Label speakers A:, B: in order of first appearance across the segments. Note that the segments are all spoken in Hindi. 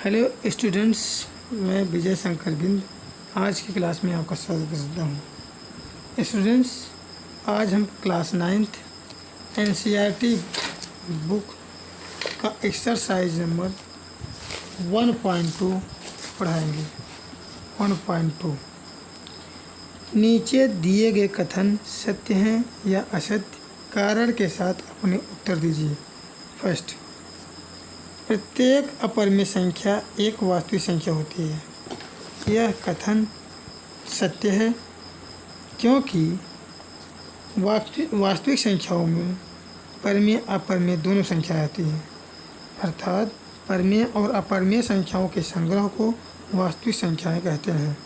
A: हेलो स्टूडेंट्स, मैं विजय शंकर बिंद आज की क्लास में आपका स्वागत करता हूँ। स्टूडेंट्स, आज हम क्लास 9th एनसीईआरटी बुक का एक्सरसाइज नंबर 1.2 पढ़ाएंगे। 1.2 नीचे दिए गए कथन सत्य हैं या असत्य, कारण के साथ अपने उत्तर दीजिए। फर्स्ट, प्रत्येक अपरिमेय संख्या एक वास्तविक संख्या होती है। यह कथन सत्य है क्योंकि वास्तविक संख्याओं में परिमेय अपरिमेय दोनों संख्याएं आती हैं, अर्थात परिमेय और अपरिमेय संख्याओं के संग्रह को वास्तविक संख्याएं कहते हैं।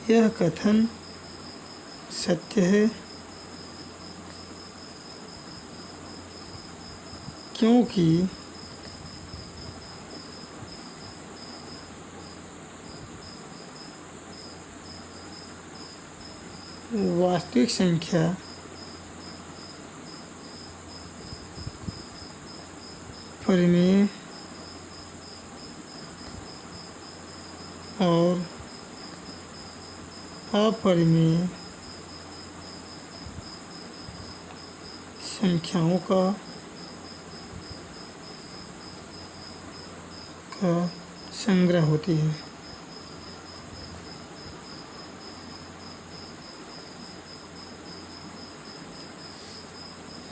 A: यह कथन सत्य है क्योंकि वास्तविक संख्या परिमेय और अपरिमेय संख्याओं का संग्रह होती है।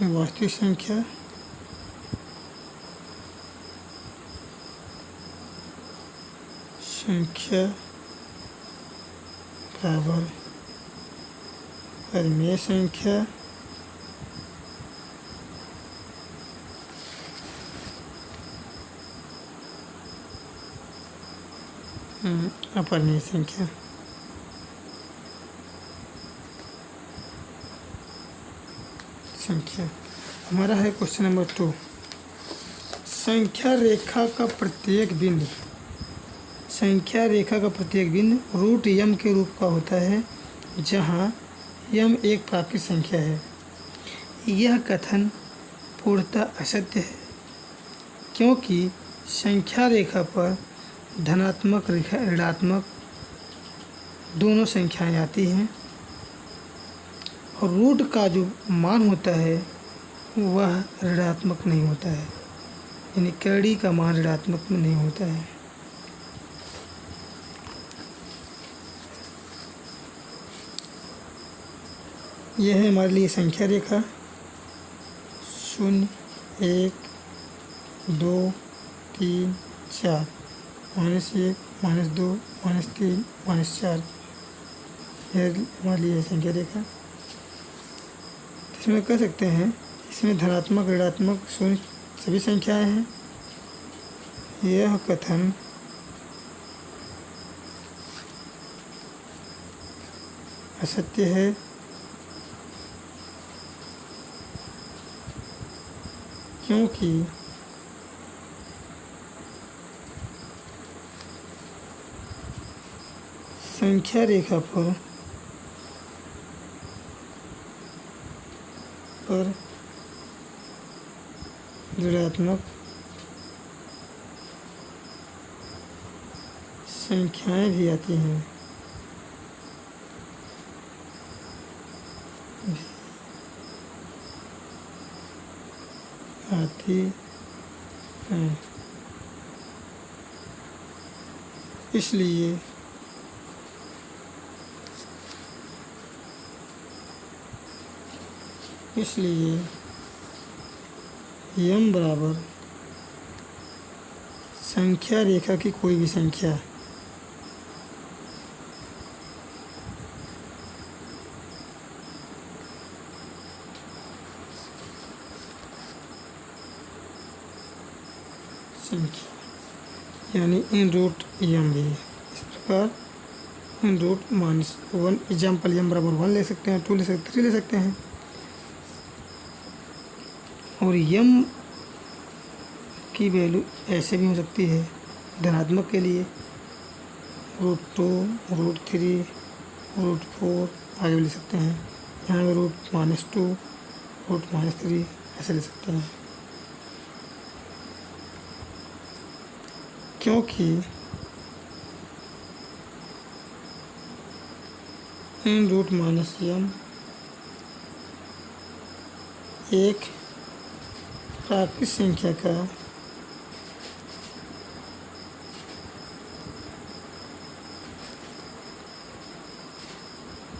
A: वास्तविक संख्या बराबर परिमेय संख्या अपरिमेय संख्या। हमारा है क्वेश्चन नंबर 2। संख्या रेखा का प्रत्येक बिंदु रूट यम के रूप का होता है, जहां यम एक प्राकृतिक संख्या है। यह कथन पूर्णतः असत्य है क्योंकि संख्या रेखा पर धनात्मक ऋणात्मक दोनों संख्याएं आती हैं और रूट का जो मान होता है वह ऋणात्मक नहीं होता है, यानी कड़ी का मान ऋणात्मक में नहीं होता है। यह है हमारे लिए संख्या रेखा 0, 1, 2, 3, 4, -1, -2, -3, -4। यह हमारे लिए संख्या रेखा। इसमें कह सकते हैं इसमें धनात्मक ऋणात्मक शून्य सभी संख्याएं हैं। यह कथन असत्य है क्योंकि संख्या रेखा पर ऋणात्मक संख्याएं भी आती हैं। इसलिए यम बराबर संख्या रेखा की कोई भी संख्या यानी इन रूट यम भी। इस प्रकार इन रूट -1 एग्जाम्पल यम बराबर 1 ले सकते हैं, 2 ले सकते हैं, 3 ले सकते हैं। और यम की वैल्यू ऐसे भी हो सकती है धनात्मक के लिए √2, √3, √4 आगे भी ले सकते हैं। यहाँ पे √-2, √-3 ऐसे ले सकते हैं। क्योंकि n रूट माइनस m एक प्राकृत संख्या का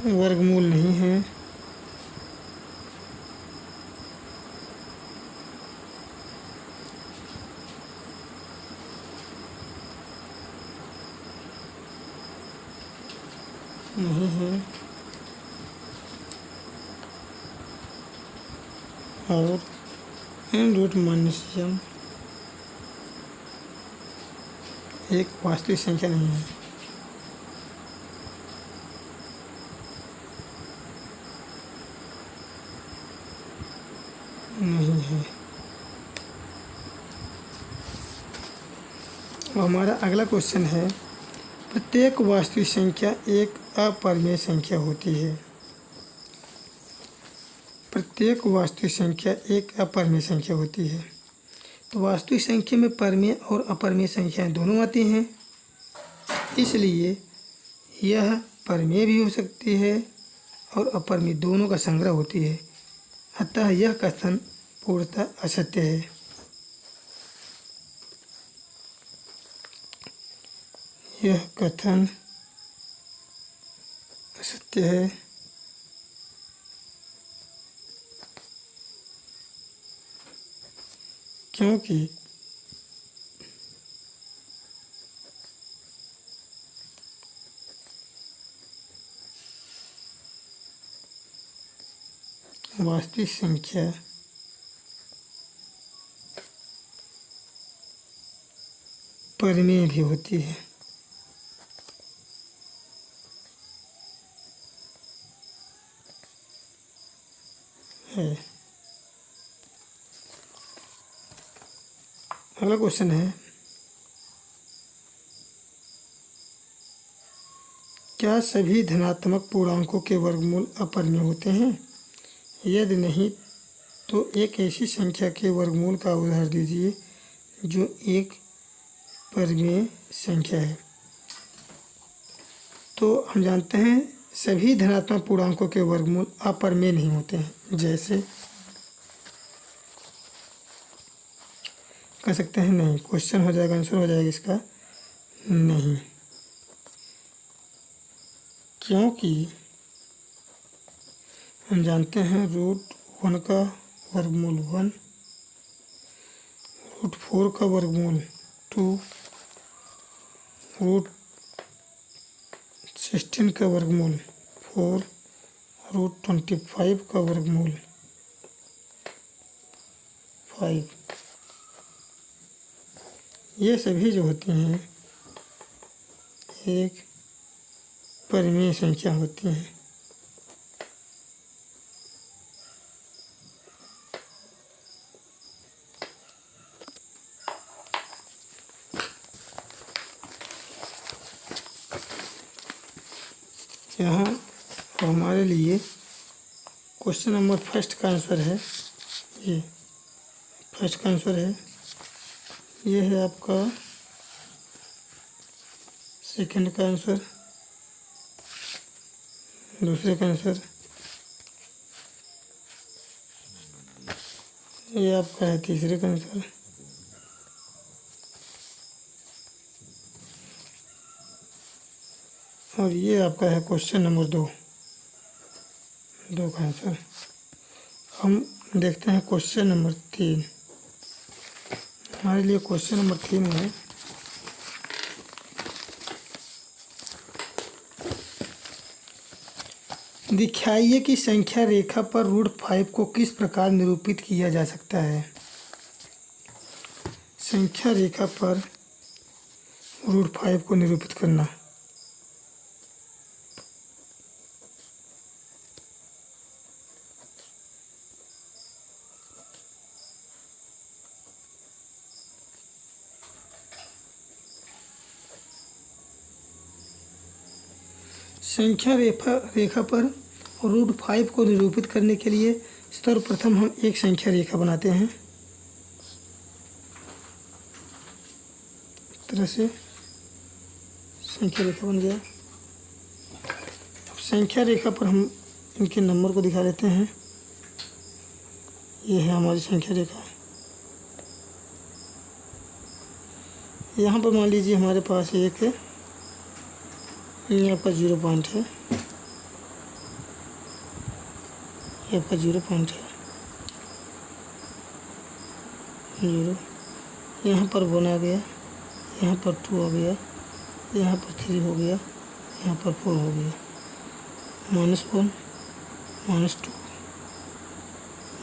A: वर्गमूल नहीं है। नहीं है और n रूट माइनस m एक वास्तविक संख्या नहीं है। नहीं है। अब हमारा अगला क्वेश्चन है, प्रत्येक वास्तविक संख्या एक अपरिमेय संख्या होती है। प्रत्येक वास्तविक संख्या एक अपरिमेय संख्या होती है। तो वास्तविक संख्या में परिमेय और अपरिमेय संख्याएं दोनों आती हैं, इसलिए यह परिमेय भी हो सकती है और अपरिमेय दोनों का संग्रह होती है। अतः यह कथन पूर्णतः असत्य है। यह कथन असत्य है क्योंकि वास्तविक संख्या परिमेय भी होती है। अगला क्वेश्चन है, क्या सभी धनात्मक पूर्णांकों के वर्गमूल अपरिमेय होते हैं? यदि नहीं तो एक ऐसी संख्या के वर्गमूल का उदाहरण दीजिए जो एक परिमेय संख्या है। तो हम जानते हैं सभी धनात्मक पूर्णांकों के वर्गमूल अपरिमेय नहीं होते हैं। जैसे कह सकते हैं नहीं, क्वेश्चन हो जाएगा, आंसर हो जाएगा इसका नहीं, क्योंकि हम जानते हैं रूट 1 का वर्गमूल 1, रूट 4 का वर्गमूल 2, रूट 16 का वर्गमूल 4, रूट 25 का वर्गमूल 5। ये सभी जो होती हैं एक परिमेय संख्या होती हैं। यहाँ हमारे लिए क्वेश्चन नंबर फर्स्ट का आंसर है, ये फर्स्ट का आंसर है। ये है आपका सेकंड का आंसर, दूसरे का आंसर ये आपका है तीसरे का आंसर, और ये आपका है क्वेश्चन नंबर 2 का आंसर। हम देखते हैं क्वेश्चन नंबर 3। हमारे लिए क्वेश्चन नंबर 3 है, दिखाइए कि संख्या रेखा पर रूट 5 को किस प्रकार निरूपित किया जा सकता है। संख्या रेखा पर रूट 5 को निरूपित करना। संख्या रेखा पर रूट 5 को निरूपित करने के लिए सर्वप्रथम हम एक संख्या रेखा बनाते हैं। तरह से संख्या रेखा बन गया। अब संख्या रेखा पर हम इनके नंबर को दिखा देते हैं। ये है हमारी संख्या रेखा। यहाँ पर मान लीजिए हमारे पास एक ये आपका 0 पॉइंट है, ये आपका 0 पॉइंट है, 0। यहाँ पर 1 आ गया, यहाँ पर 2 आ गया, यहाँ पर 3 हो गया, यहाँ पर 4 हो गया। -1 -2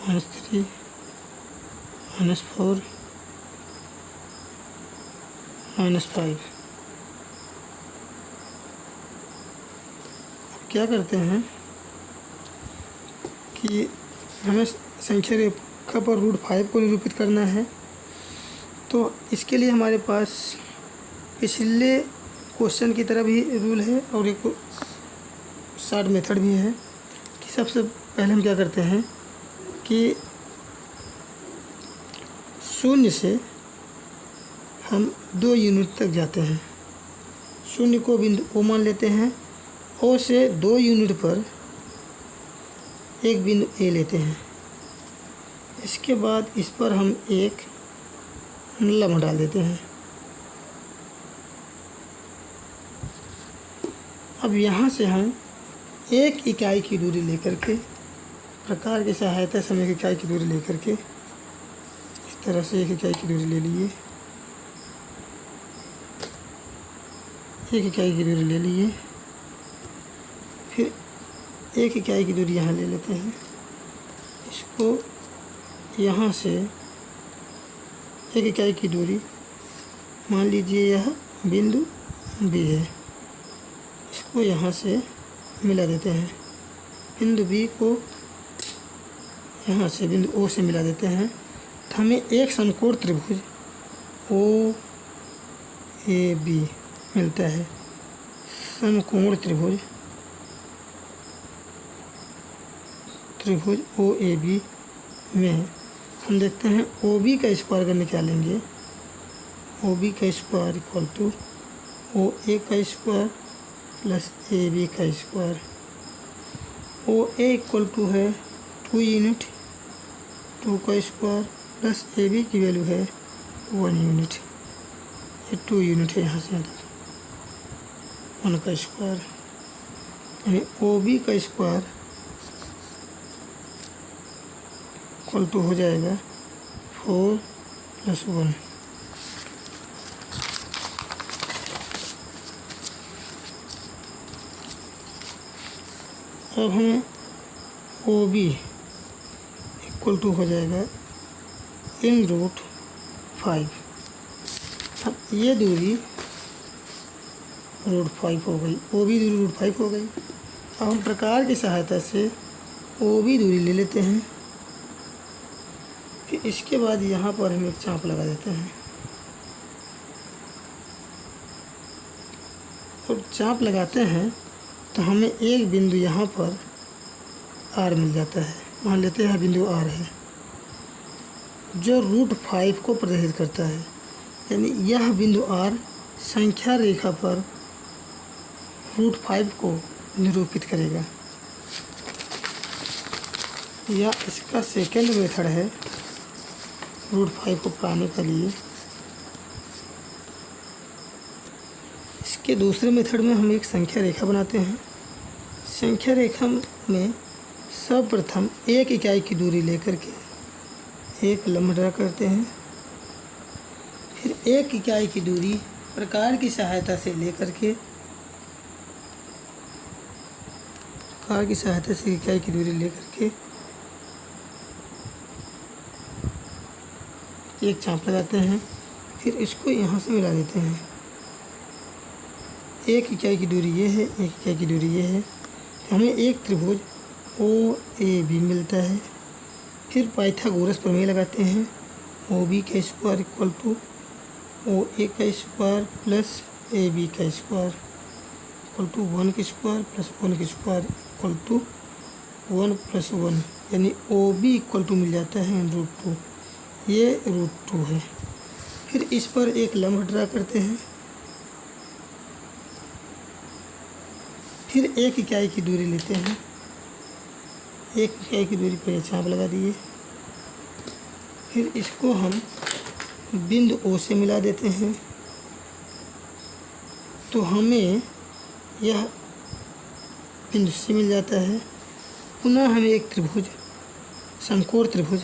A: -3 -4 -5। क्या करते हैं कि हमें संख्या रेखा पर √5 को निरूपित करना है। तो इसके लिए हमारे पास पिछले क्वेश्चन की तरह भी रूल है और एक शॉर्ट मेथड भी है कि सबसे पहले हम क्या करते हैं कि 0 से हम 2 यूनिट तक जाते हैं। 0 को बिंदु O मान लेते हैं। O से 2 यूनिट पर एक बिंदु A लेते हैं। इसके बाद इस पर हम एक लम्ब डाल देते हैं। अब यहाँ से हम 1 इकाई की दूरी लेकर के प्रकार की सहायता से हम 1 इकाई की दूरी लेकर के इस तरह से 1 इकाई की दूरी ले लिए, 1 इकाई की दूरी ले लिए, फिर 1 इकाई की दूरी यहाँ ले लेते हैं। इसको यहाँ से 1 इकाई की दूरी मान लीजिए यह बिंदु B है, इसको यहाँ से मिला देते हैं। बिंदु B को यहाँ से बिंदु O से मिला देते हैं तो हमें एक समकोण त्रिभुज OAB मिलता है। समकोण त्रिभुज OAB में हम देखते हैं OB का स्क्वायर अगर निकालेंगे, OB का स्क्वायर इक्वल टू OA का स्क्वायर प्लस AB का स्क्वायर। OA इक्वल टू है 2 यूनिट, 2 का स्क्वायर प्लस AB की वैल्यू है 1 यूनिट। ये 2 यूनिट है यहाँ से यहाँ तक, 1 का स्क्वायर यानी OB का स्क्वायर इक्वल टू हो जाएगा 4 + 1। अब हमें OB इक्वल टू हो जाएगा √5। अब ये दूरी √5 हो गई, OB दूरी √5 हो गई। अब हम प्रकार की सहायता से OB दूरी ले लेते हैं। फिर इसके बाद यहाँ पर हम एक चाप लगा देते हैं और चाप लगाते हैं तो हमें एक बिंदु यहाँ पर R मिल जाता है। मान लेते हैं बिंदु R है जो √5 को प्रदर्शित करता है, यानी यह बिंदु R संख्या रेखा पर √5 को निरूपित करेगा। या इसका सेकेंड मेथड है √5 को पाने के लिए। इसके दूसरे मेथड में हम एक संख्या रेखा बनाते हैं। संख्या रेखा में सर्वप्रथम 1 इकाई की दूरी लेकर के एक लंब ड्रा करते हैं। फिर 1 इकाई की दूरी प्रकार की सहायता से लेकर के इकाई की दूरी लेकर के एक चाप लगाते हैं। फिर इसको यहाँ से मिला देते हैं। 1 इकाई की दूरी ये है, 1 इकाई की दूरी ये है, तो हमें एक त्रिभुज OAB मिलता है। फिर पाइथागोरस प्रमेय लगाते हैं। OB का स्क्वायर इक्वल टू OA का स्क्वायर प्लस AB का स्क्वायर इक्वल टू 1 का स्क्वायर प्लस 1 का स्क्वायर इक्वल टू 1 + 1, यानी OB इक्वल टू मिल जाता है √2। ये √2 है। फिर इस पर एक लम्ब ड्रा करते हैं। फिर 1 इकाई की दूरी लेते हैं। 1 इकाई की दूरी पर ये चाप लगा दिए। फिर इसको हम बिंदु O से मिला देते हैं, तो हमें यह बिंदु C मिल जाता है। पुनः हमें एक त्रिभुज, समकोण त्रिभुज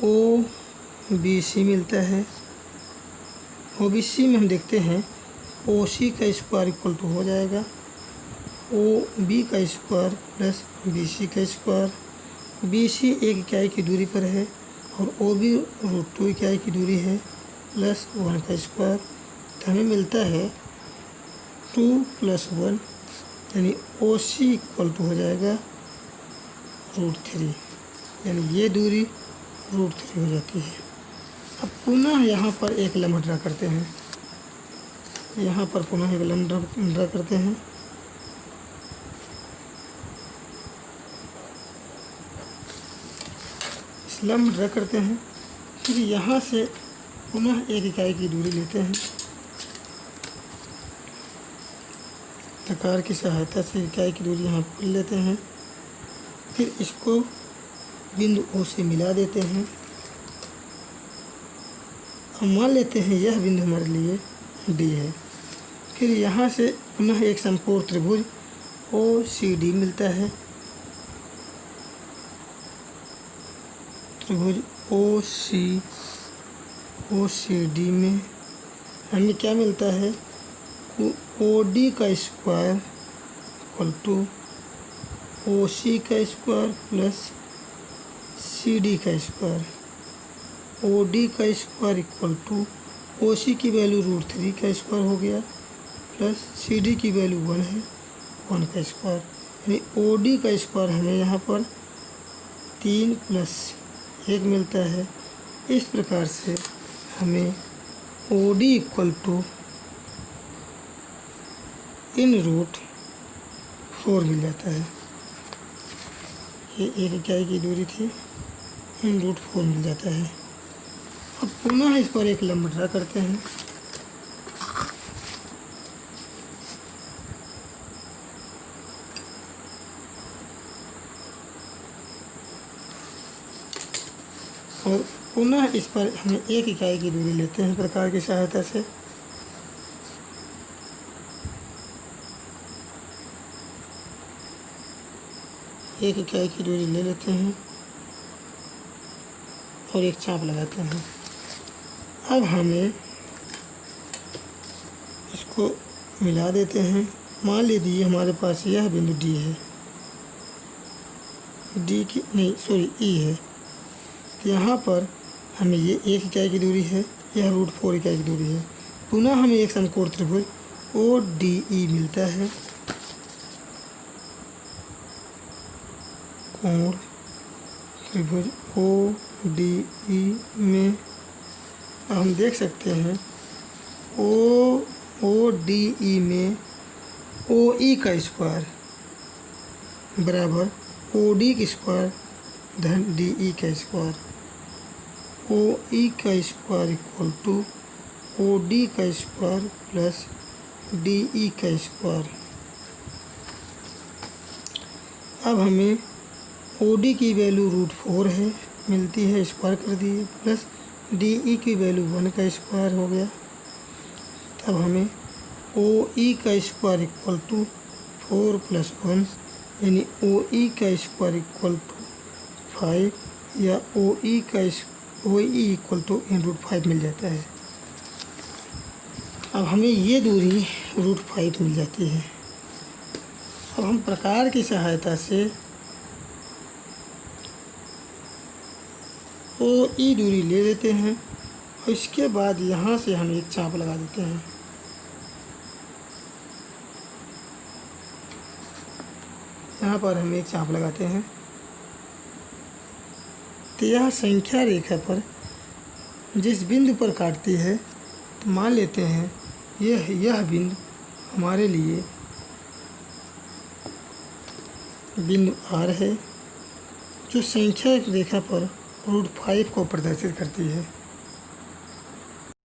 A: OBC मिलता है। OBC में हम देखते हैं OC का स्क्वायर इक्वल टू हो जाएगा OB का स्क्वायर प्लस BC का स्क्वायर। BC 1 इकाई की दूरी पर है और OB √2 इकाई की दूरी है, प्लस 1 का स्क्वायर। तो हमें मिलता है 2 + 1, यानी OC इक्वल टू हो जाएगा √3, यानी ये दूरी √3 हो जाती है। अब पुनः यहाँ पर एक लम्ब ड्रा करते हैं। यहाँ पर पुनः एक लम्ब ड्रा करते हैं। इस लम्ब ड्रा करते हैं। फिर यहाँ से पुनः 1 इकाई की दूरी लेते हैं। प्रकार की सहायता से इकाई की दूरी यहाँ पर लेते हैं। फिर इसको बिंदु O से मिला देते हैं। हम मान लेते हैं यह बिंदु हमारे लिए D है। फिर यहाँ से पुनः एक समकोण त्रिभुज OCD मिलता है। त्रिभुज OCD में हमें क्या मिलता है OD का स्क्वायर इक्वल टू OC का स्क्वायर प्लस CD का स्क्वायर। OD का स्क्वायर इक्वल टू OC की वैल्यू √3 का स्क्वायर हो गया, प्लस CD की वैल्यू 1 है, 1 का स्क्वायर। यानी OD का स्क्वायर हमें यहाँ पर 3 + 1 मिलता है। इस प्रकार से हमें OD इक्वल टू √4 मिल जाता है। ये 1 इकाई की दूरी थी, √4 मिल जाता है। अब पुनः इस पर एक लंब ड्रा करते हैं। और पुनः इस पर हम 1 इकाई की दूरी लेते हैं प्रकार की सहायता से। एक इकाई की दूरी ले लेते हैं और एक चाप लगाते हैं। अब हमें इसको मिला देते हैं। मान लीजिए हमारे पास यह बिंदु D है, D की नहीं सॉरी E है। तो यहाँ पर हमें ये 1 इकाई की दूरी है, यह √4 इकाई की दूरी है। पुनः हमें एक समकोण त्रिभुज ODE मिलता है। कोण त्रिभुज ODE में हम देख सकते हैं ODE में OE का स्क्वायर बराबर OD का स्क्वायर धन DE का स्क्वायर। OE का स्क्वायर इक्वल टू OD का स्क्वायर प्लस DE का स्क्वायर। अब हमें OD की वैल्यू √4 है मिलती है, स्क्वायर कर दिए, प्लस DE की वैल्यू 1 का स्क्वायर हो गया। तब हमें OE का स्क्वायर इक्वल टू 4 + 1, यानी OE का स्क्वायर इक्वल टू 5 या OE इक्वल टू √5 मिल जाता है। अब हमें ये दूरी √5 मिल जाती है। अब हम प्रकार की सहायता से OE दूरी ले लेते हैं और इसके बाद यहाँ से हम एक चाप लगा देते हैं। यहाँ पर हम एक चाप लगाते हैं। तो यह संख्या रेखा पर जिस बिंदु पर काटती है, तो मान लेते हैं यह बिंदु हमारे लिए बिंदु R है। जो संख्या एक रेखा पर रूट 5 को प्रदर्शित करती है।